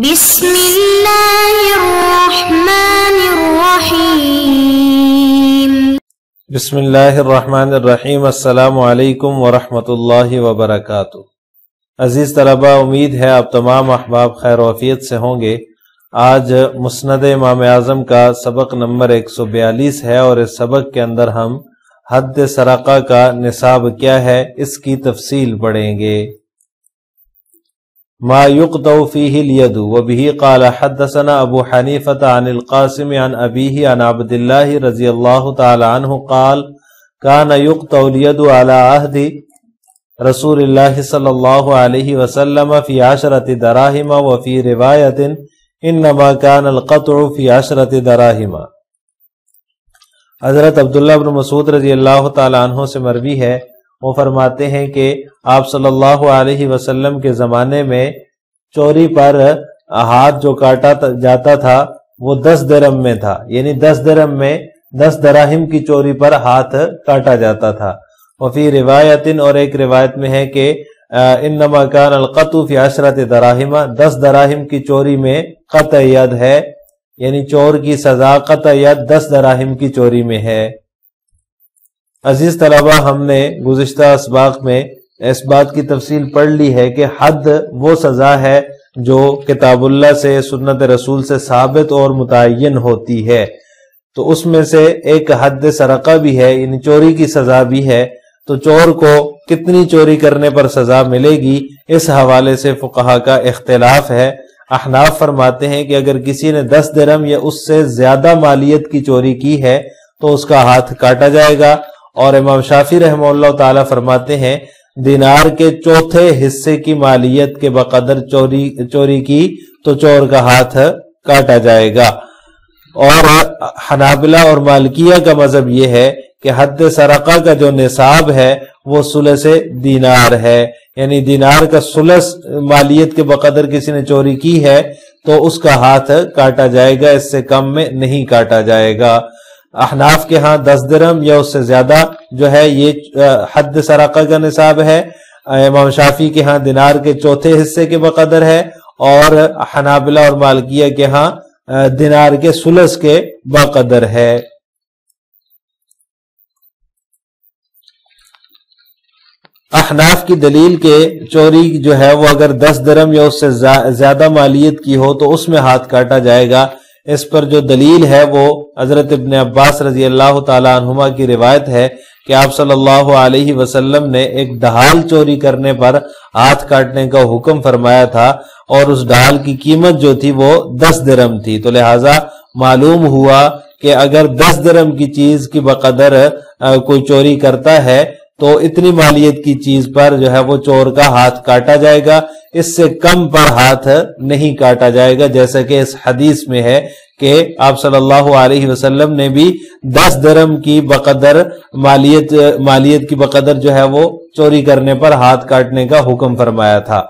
بسم اللہ الرحمن الرحیم۔ بسم اللہ الرحمن الرحیم۔ السلام علیکم ورحمۃ اللہ وبرکاتہ۔ عزیز طلبہ، امید ہے آپ تمام احباب خیر و عافیت سے ہوں گے۔ آج مسند امام اعظم کا سبق نمبر 142 ہے اور اس سبق کے اندر ہم حد سرقہ کا نصاب کیا ہے اس کی تفصیل پڑھیں گے۔ ما يقطع فيه اليد وبه قال حدثنا ابو حنیفة عن القاسم عن ابيه عن عبد الله رضی اللہ تعالی عنہ قال كان يقطع اليد على عهد رسول الله صلی اللہ علیہ وسلم في 10 دراهم وفي روایة انما كان القطع في 10 دراهم۔ حضرت عبداللہ بن مسعود رضی اللہ تعالی عنہ سے مروی ہے، وہ فرماتے ہیں کہ آپ صلی اللہ علیہ وسلم کے زمانے میں چوری پر ہاتھ جو کاٹا جاتا تھا وہ 10 درہم میں تھا، یعنی 10 درہم میں 10 دراہم کی چوری پر ہاتھ کاٹا جاتا تھا۔ وفی روایت، اور ایک روایت میں ہے کہ انما کان القطع فی 10 دراہم، 10 دراہم کی چوری میں قطع ید ہے، یعنی چور کی سزا قطع ید 10 دراہم کی چوری میں ہے۔ عزیز طلبہ، ہم نے گزشتہ اسباق میں اس بات کی تفصیل پڑھ لی ہے کہ حد وہ سزا ہے جو کتاب اللہ سے، سنت رسول سے ثابت اور متعین ہوتی ہے، تو اس میں سے ایک حد سرقہ بھی ہے، یعنی چوری کی سزا بھی ہے۔ تو چور کو کتنی چوری کرنے پر سزا ملے گی، اس حوالے سے فقہا کا اختلاف ہے۔ احناف فرماتے ہیں کہ اگر کسی نے 10 درہم یا اس سے زیادہ مالیت کی چوری کی ہے تو اس کا ہاتھ کاٹا جائے گا، اور امام شافعی رحمہ اللہ تعالی فرماتے ہیں دینار کے چوتھے حصے کی مالیت کے بقدر چوری کی تو چور کا ہاتھ کاٹا جائے گا۔ اور حنابلہ اور مالکیہ کا مذہب یہ ہے کہ حد سرقہ کا جو نصاب ہے وہ ثلث دینار ہے، یعنی دینار کا ثلث مالیت کے بقدر کسی نے چوری کی ہے تو اس کا ہاتھ کاٹا جائے گا، اس سے کم میں نہیں کاٹا جائے گا۔ احناف کے ہاں 10 درہم یا اس سے زیادہ جو ہے یہ حد سرقہ کا نصاب ہے، امام شافعی کے ہاں دینار کے چوتھے حصے کے بقدر ہے، اور حنابلہ اور مالکیہ کے ہاں دینار کے ثلث کے بقدر ہے۔ احناف کی دلیل کے چوری جو ہے وہ اگر 10 درہم یا اس سے زیادہ مالیت کی ہو تو اس میں ہاتھ کاٹا جائے گا۔ اس پر جو دلیل ہے وہ حضرت ابن عباس رضی اللہ تعالی عنہما کی روایت ہے کہ آپ صلی اللہ علیہ وسلم نے ایک ڈھال چوری کرنے پر ہاتھ کاٹنے کا حکم فرمایا تھا، اور اس ڈھال کی قیمت جو تھی وہ 10 درہم تھی، تو لہٰذا معلوم ہوا کہ اگر 10 درہم کی چیز کی بقدر کوئی چوری کرتا ہے تو اتنی مالیت کی چیز پر جو ہے وہ چور کا ہاتھ کاٹا جائے گا، اس سے کم پر ہاتھ نہیں کاٹا جائے گا، جیسا کہ اس حدیث میں ہے کہ آپ صلی اللہ علیہ وسلم نے بھی 10 درہم کی بقدر مالیت کی بقدر جو ہے وہ چوری کرنے پر ہاتھ کاٹنے کا حکم فرمایا تھا۔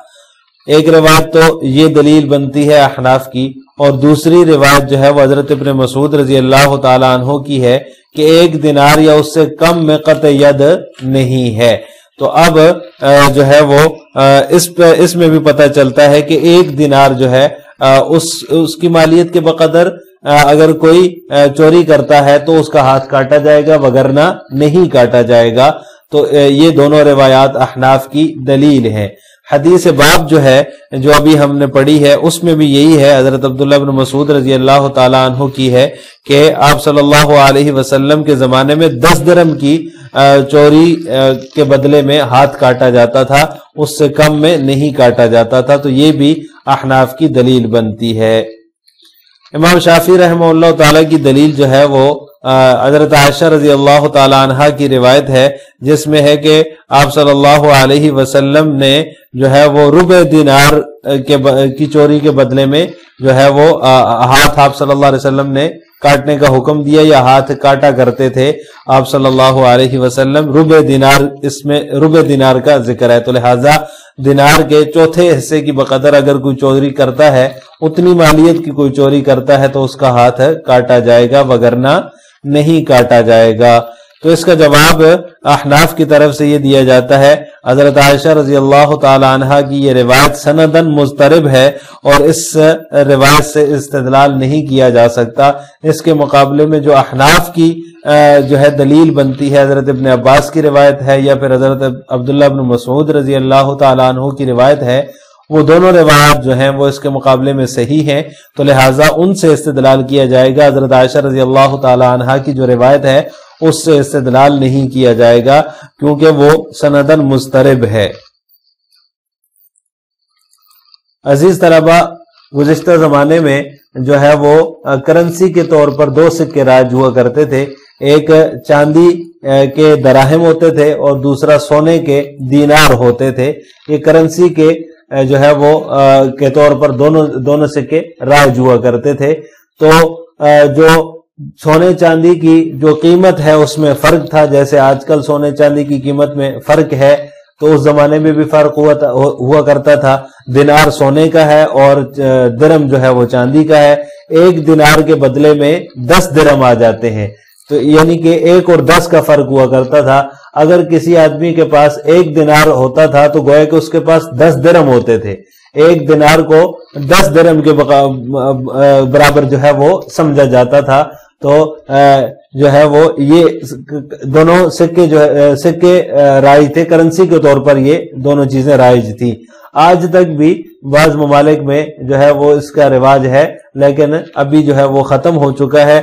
ایک روایت تو یہ دلیل بنتی ہے احناف کی، اور دوسری روایت جو ہے وہ حضرت ابن مسعود رضی اللہ تعالی عنہ کی ہے کہ 1 دینار یا اس سے کم میں قطع ید نہیں ہے۔ تو اب جو ہے وہ اس میں بھی پتہ چلتا ہے کہ 1 دینار جو ہے اس کی مالیت کے بقدر اگر کوئی چوری کرتا ہے تو اس کا ہاتھ کاٹا جائے گا، وگرنہ نہیں کاٹا جائے گا۔ تو یہ دونوں روایات احناف کی دلیل ہیں۔ حدیث باب جو ہے جو ابھی ہم نے پڑھی ہے اس میں بھی یہی ہے، حضرت عبداللہ بن مسعود رضی اللہ تعالی عنہ کی ہے کہ آپ صلی اللہ علیہ وسلم کے زمانے میں 10 درہم کی چوری کے بدلے میں ہاتھ کاٹا جاتا تھا، اس سے کم میں نہیں کاٹا جاتا تھا، تو یہ بھی احناف کی دلیل بنتی ہے۔ امام شافعی رحمہ اللہ تعالی کی دلیل جو ہے وہ حضرت عائشہ رضی اللہ تعالی عنہا کی روایت ہے، جس میں ہے کہ آپ صلی اللہ علیہ وسلم نے جو ہے وہ ربع دینار کی چوری کے بدلے میں جو ہے وہ ہاتھ آپ صلی اللہ علیہ وسلم نے کاٹنے کا حکم دیا، یا ہاتھ کاٹا کرتے تھے آپ صلی اللہ علیہ وسلم۔ ربع دینار، اس میں ربع دینار کا ذکر ہے، تو لہٰذا دینار کے چوتھے حصے کی بقدر اگر کوئی چوری کرتا ہے، اتنی مالیت کی کوئی چوری کرتا ہے تو اس کا ہاتھ کاٹا جائے گا، وگرنہ نہیں کاٹا جائے گا۔ تو اس کا جواب احناف کی طرف سے یہ دیا جاتا ہے، حضرت عائشہ رضی اللہ تعالی عنہا کی یہ روایت سندن مضطرب ہے اور اس روایت سے استدلال نہیں کیا جا سکتا۔ اس کے مقابلے میں جو احناف کی جو ہے دلیل بنتی ہے، حضرت ابن عباس کی روایت ہے یا پھر حضرت عبداللہ بن مسعود رضی اللہ تعالی عنہ کی روایت ہے، وہ دونوں روایات جو ہیں وہ اس کے مقابلے میں صحیح ہیں، تو لہٰذا ان سے استدلال کیا جائے گا۔ حضرت عائشہ رضی اللہ تعالی عنہا کی جو روایت ہے اس سے استدلال نہیں کیا جائے گا کیونکہ وہ سندن مضطرب ہے۔ عزیز طلبہ، گزشتہ زمانے میں جو ہے وہ کرنسی کے طور پر دو سکے رائج ہوا کرتے تھے، ایک چاندی کے دراہم ہوتے تھے اور دوسرا سونے کے دینار ہوتے تھے۔ یہ کرنسی کے جو ہے وہ کے طور پر دونوں سکے رائج ہوا کرتے تھے۔ تو جو سونے چاندی کی جو قیمت ہے اس میں فرق تھا، جیسے آج کل سونے چاندی کی قیمت میں فرق ہے، تو اس زمانے میں بھی فرق ہوا کرتا تھا۔ دینار سونے کا ہے اور درم جو ہے وہ چاندی کا ہے۔ ایک دینار کے بدلے میں 10 درم آ جاتے ہیں، تو یعنی کہ 1 اور 10 کا فرق ہوا کرتا تھا۔ اگر کسی آدمی کے پاس 1 دینار ہوتا تھا تو گویا کہ اس کے پاس 10 درم ہوتے تھے۔ 1 دینار کو 10 درم کے برابر جو ہے وہ سمجھا جاتا تھا۔ تو جو ہے وہ یہ دونوں سکے رائج تھے، کرنسی کے طور پر یہ دونوں چیزیں رائج تھی۔ آج تک بھی بعض ممالک میں جو ہے وہ اس کا رواج ہے، لیکن ابھی جو ہے وہ ختم ہو چکا ہے۔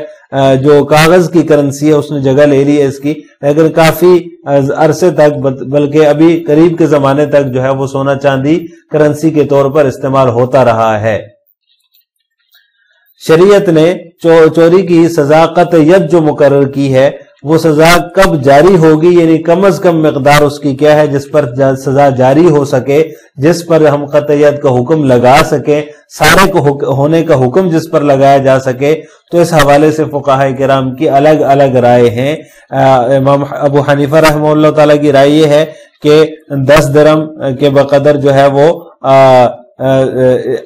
جو کاغذ کی کرنسی ہے اس نے جگہ لے لی ہے اس کی، لیکن کافی عرصے تک بلکہ ابھی قریب کے زمانے تک جو ہے وہ سونا چاندی کرنسی کے طور پر استعمال ہوتا رہا ہے۔ شریعت نے چوری کی سزا قطعیت جو مقرر کی ہے، وہ سزا کب جاری ہوگی، یعنی کم از کم مقدار اس کی کیا ہے جس پر سزا جاری ہو سکے، جس پر ہم قطعیت کا حکم لگا سکیں، سارے کو ہونے کا حکم جس پر لگایا جا سکے۔ تو اس حوالے سے فقہاء کرام کی الگ الگ رائے ہیں۔ امام ابو حنیفہ رحمہ اللہ تعالیٰ کی رائے یہ ہے کہ 10 درم کے بقدر جو ہے وہ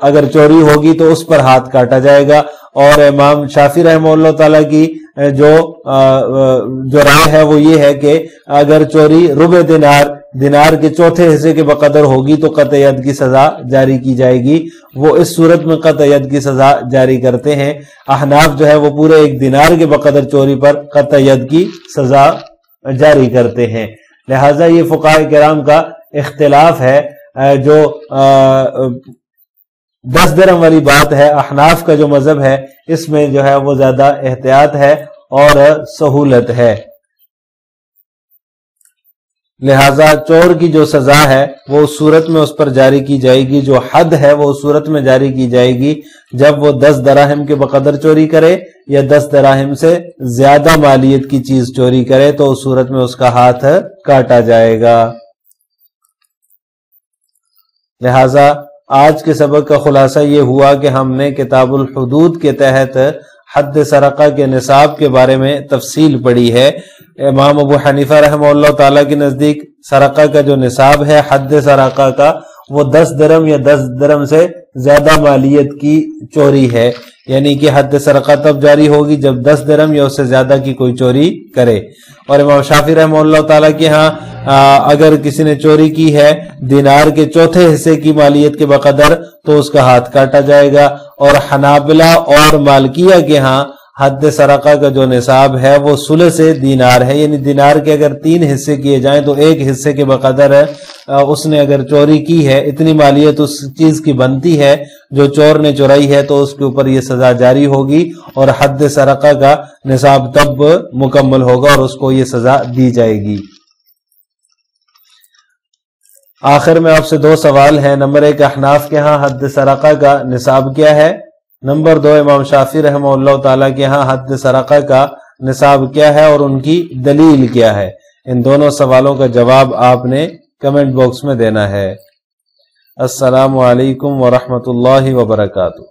اگر چوری ہوگی تو اس پر ہاتھ کاٹا جائے گا، اور امام شافعی رحمہ اللہ تعالیٰ کی جو رائے ہے وہ یہ ہے کہ اگر چوری ربع دینار کے چوتھے حصے کے بقدر ہوگی تو قطعیت کی سزا جاری کی جائے گی۔ وہ اس صورت میں قطعیت کی سزا جاری کرتے ہیں۔ احناف جو ہے وہ پورے 1 دینار کے بقدر چوری پر قطعیت کی سزا جاری کرتے ہیں۔ لہٰذا یہ فقہاء کرام کا اختلاف ہے۔ جو 10 درم والی بات ہے، احناف کا جو مذہب ہے اس میں جو ہے وہ زیادہ احتیاط ہے اور سہولت ہے۔ لہذا چور کی جو سزا ہے وہ اس صورت میں اس پر جاری کی جائے گی، جو حد ہے وہ اس صورت میں جاری کی جائے گی جب وہ 10 دراہم کے بقدر چوری کرے یا 10 دراہم سے زیادہ مالیت کی چیز چوری کرے، تو اس صورت میں اس کا ہاتھ کاٹا جائے گا۔ لہذا آج کے سبق کا خلاصہ یہ ہوا کہ ہم نے کتاب الحدود کے تحت حد سرقہ کے نصاب کے بارے میں تفصیل پڑھی ہے۔ امام ابو حنیفہ رحمہ اللہ تعالیٰ کے نزدیک سرقہ کا جو نصاب ہے حد سرقہ کا، وہ 10 درم یا 10 درم سے زیادہ مالیت کی چوری ہے، یعنی کہ حد سرقہ تب جاری ہوگی جب 10 درم یا اس سے زیادہ کی کوئی چوری کرے۔ اور امام شافعی رحمہ اللہ تعالیٰ کے ہاں اگر کسی نے چوری کی ہے دینار کے چوتھے حصے کی مالیت کے بقدر تو اس کا ہاتھ کاٹا جائے گا، اور حنابلہ اور مالکیہ کے ہاں حد سرقہ کا جو نصاب ہے وہ ثلث دینار ہے، یعنی دینار کے اگر 3 حصے کیے جائیں تو 1 حصے کے بقدر اس نے اگر چوری کی ہے، اتنی مالیت اس چیز کی بنتی ہے جو چور نے چورائی ہے، تو اس کے اوپر یہ سزا جاری ہوگی اور حد سرقہ کا نصاب تب مکمل ہوگا اور اس کو یہ سزا دی جائے گی۔ آخر میں آپ سے 2 سوال ہیں۔ نمبر 1، احناف کے ہاں حد سرقہ کا نصاب کیا ہے؟ نمبر 2، امام شافعی رحمہ اللہ تعالیٰ کے ہاں حد سرقہ کا نصاب کیا ہے اور ان کی دلیل کیا ہے؟ ان دونوں سوالوں کا جواب آپ نے کمنٹ باکس میں دینا ہے۔ السلام علیکم ورحمۃ اللہ وبرکاتہ۔